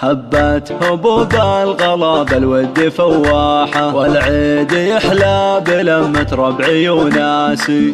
هبت هبوب الغلا بالود فواحة، والعيد يحلى بلمة ربعي وناسي.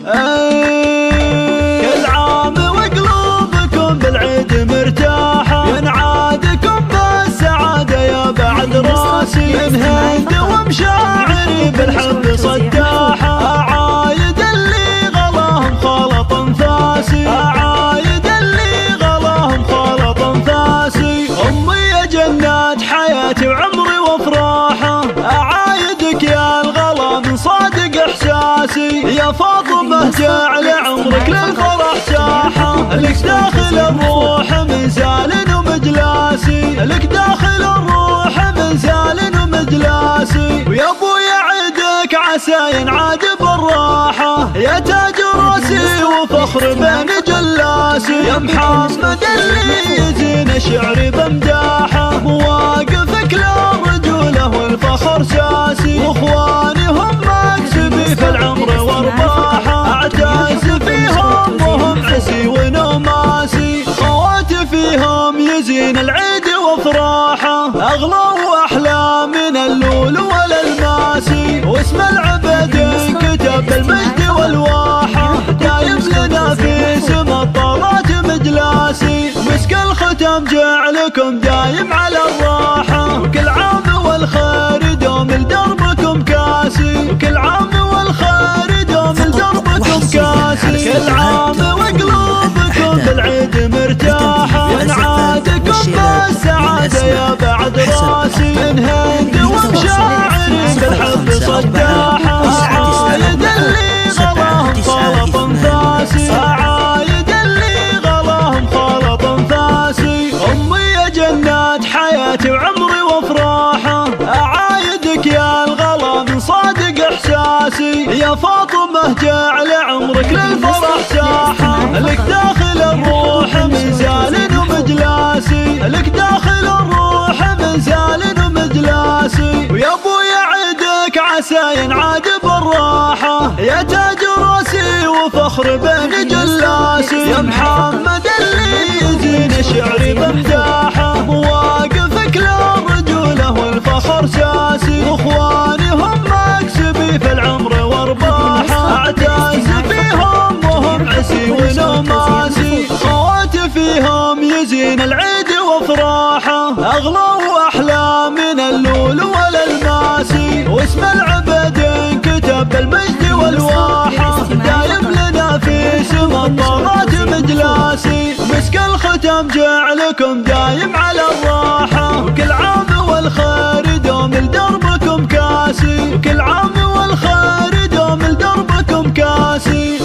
كل عام وقلوبكم بالعيد مرتاحة، ينعادكم بالسعادة يا بعد راسي. من هند ومشاعري بالحب صداحة، أعايد اللي غلاهم خلط انفاسي، أعايد اللي غلاهم خلط انفاسي. أمي جنات حياتي وعمري وافراحه، أعايدك يا الغلا من صادق إحساسي. يا فاطمة جعل عمرك للفرح ساحة، لك داخل الروح من زال ومجلاسي، لك داخل الروح من زال ومجلاسي. ويا أبويا عيدك عسى ينعاد بالراحة، يا تاج راسي وفخر بين جلاسي. يا محمد اللي يزين شعري بمداحه، مواقفك للرجولة والفخر ساسي. واخواني هم مكسبي في العمر وارباحه، اعتز فيهم وهم عسي ونماسي. خواتي فيهم يزين العيد وافراحه، اغلى واحلى من اللول والالماسي. واسم العبد كتب بالمجد والواحه، دايم لنا في سما الطارات مجلاسي. مسك الختم جعلكم دايم على الراحه، وكل عام والخير دوم لدربكم كاسي. وكل عام والخير دوم لدربكم كاسي. كل عام وقلوبكم بالعيد مرتاحه، ينعادكم بالسعاده يا بعد راسي. من هند ومشاعري بالحب صداحه، أعايد اللي غلاهم خلط انفاسي، أعايد اللي غلاهم خلط انفاسي. أمي جنات حياتي وعمري وافراحه، أعايدك يا الغلا من صادق إحساسي. يا فاطمة جعل عمرك للفرح ساحة، لك داخل الروح من زال ومجلاسي، لك داخل الروح من زال ومجلاسي. ويا أبويا عيدك عسى ينعاد بالراحة، يا تاج راسي وفخر بين جلاسي. يا محمد اللي يزين شعري بمداحه، مواقفك للرجولة والفخر ساسي. واخواني هم مكسبي في العمر وارباحه، اعتز فيهم وهم عسي ونماسي. خواتي فيهم يزين العيد وافراحه، اغلى واحلى من اللول والالماسي. واسم العبد كتب بالمجد والواحه، دايم لنا في سما الطارات مجلاسي. مسك الختم جعلكم دايم على الراحه، وكل عام والخير دوم لدربكم كاسي. وكل عام والخير دوم لدربكم كاسي.